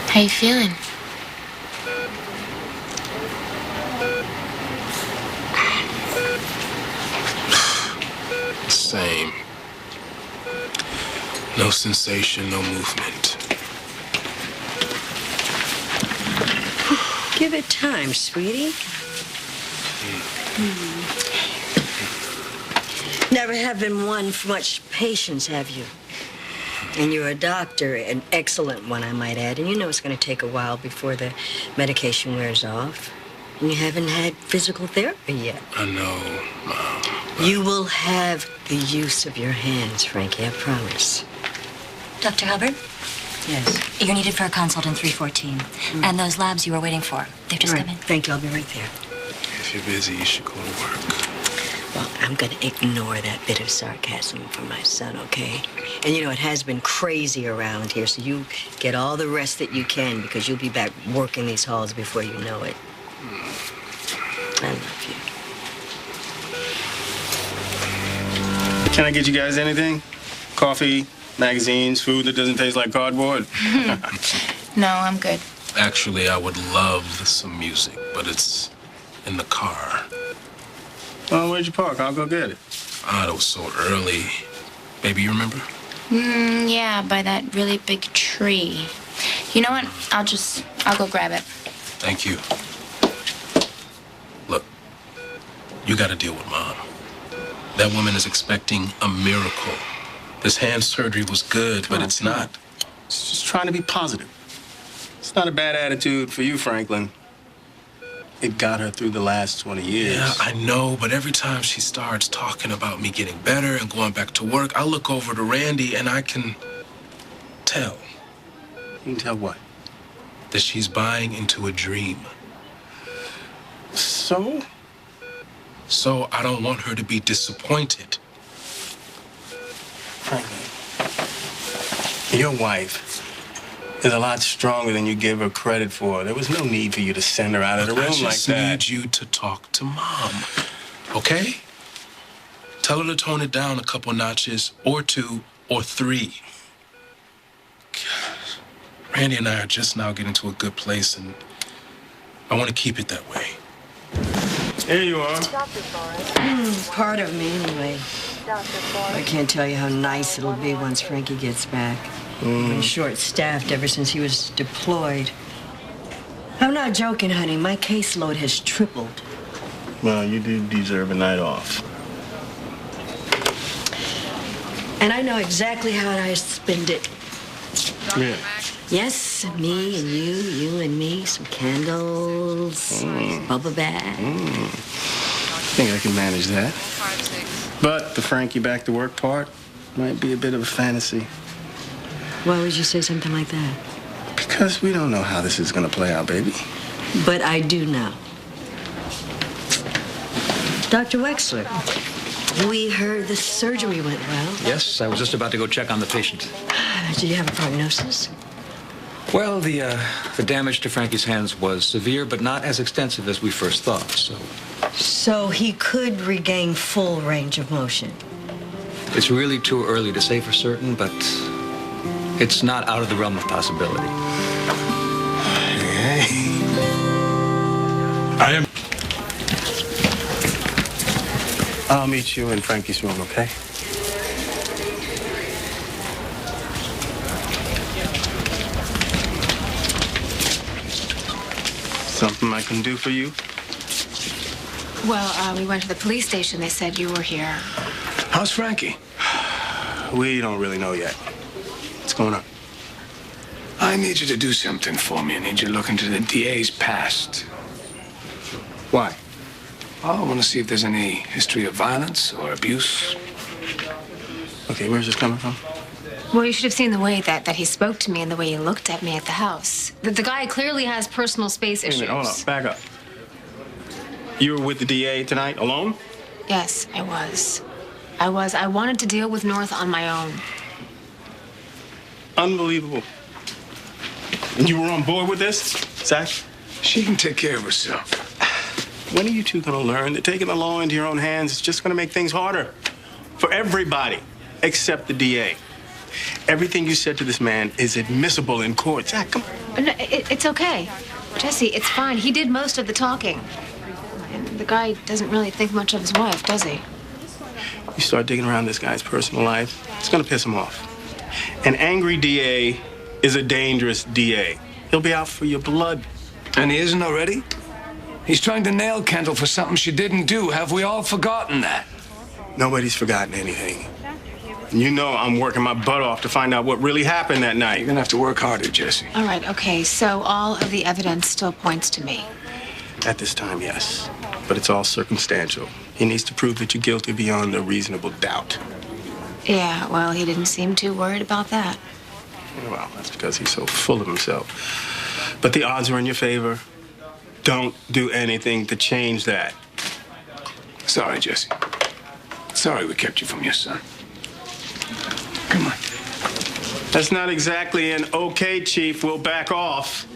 How you feeling? Same. No sensation, no movement. Give it time, sweetie. Never have been one for much patience, have you? And you're a doctor, an excellent one, I might add. And you know it's going to take a while before the medication wears off. And you haven't had physical therapy yet. I know, Mom. You will have the use of your hands, Frankie, I promise. Dr. Hubbard? Yes. You're needed for a consult in 314. And those labs you were waiting for, they've just come in. Thank you, I'll be right there. If you're busy, you should go to work. Well, I'm going to ignore that bit of sarcasm from my son, okay? And you know, it has been crazy around here, so you get all the rest that you can because you'll be back working these halls before you know it. I love you. Can I get you guys anything? Coffee, magazines, food that doesn't taste like cardboard? No, I'm good. Actually, I would love some music, but it's in the car. Well, where'd you park? I'll go get it. It was so early. Baby, you remember? Yeah, by that really big tree. You know what? I'll go grab it. Thank you. Look, you got to deal with Mom. That woman is expecting a miracle. This hand surgery was good, but it's not. It's just trying to be positive. It's not a bad attitude for you, Franklin. It got her through the last 20 years. Yeah, I know, but every time she starts talking about me getting better and going back to work, I look over to Randi and I can tell. You can tell what? That she's buying into a dream. So? So I don't want her to be disappointed. Franklin, your wife is a lot stronger than you give her credit for. There was no need for you to send her out of the room like that. I just need you to talk to Mom, okay? Tell her to tone it down a couple notches, or 2, or 3. Gosh. Randi and I are just now getting to a good place, and I want to keep it that way. Here you are. Part of me, anyway. I can't tell you how nice it'll be once Frankie gets back. We've been short-staffed ever since he was deployed. I'm not joking, honey. My caseload has tripled. Well, you do deserve a night off. And I know exactly how I spend it. Yeah. Yes, me and you and me, some candles, bubble bath. I think I can manage that. But the Frankie back to work part might be a bit of a fantasy. Why would you say something like that? Because we don't know how this is going to play out, baby. But I do know. Dr. Wexler, we heard the surgery went well. Yes, I was just about to go check on the patient. Did you have a prognosis? Well, the damage to Frankie's hands was severe, but not as extensive as we first thought, so... So he could regain full range of motion? It's really too early to say for certain, but it's not out of the realm of possibility. Hey. I'll meet you in Frankie's room, okay? Something I can do for you? Well, we went to the police station. They said you were here. How's Frankie? We don't really know yet. What's going on? I need you to do something for me. I need you to look into the DA's past. Why? I want to see if there's any history of violence or abuse. Okay, where's this coming from? Well, you should have seen the way that he spoke to me and the way he looked at me at the house. The guy clearly has personal space issues. Wait a minute, hold up, back up. You were with the DA tonight, alone? Yes, I was. I wanted to deal with North on my own. Unbelievable. And you were on board with this, Zach? She can take care of herself. When are you two gonna learn that taking the law into your own hands is just gonna make things harder for everybody except the DA? Everything you said to this man is admissible in court. Zach, come on. No, it's okay. Jesse, it's fine. He did most of the talking. And the guy doesn't really think much of his wife, does he? You start digging around this guy's personal life, it's gonna piss him off. An angry DA is a dangerous DA. He'll be out for your blood. And he isn't already? He's trying to nail Kendall for something she didn't do. Have we all forgotten that? Nobody's forgotten anything. And you know I'm working my butt off to find out what really happened that night. You're gonna have to work harder, Jesse. All right, okay, so all of the evidence still points to me. At this time, yes. But it's all circumstantial. He needs to prove that you're guilty beyond a reasonable doubt. Yeah, well, he didn't seem too worried about that. Well, that's because he's so full of himself. But the odds are in your favor. Don't do anything to change that. Sorry, Jesse. Sorry we kept you from your son. Come on. That's not exactly an okay, Chief. We'll back off.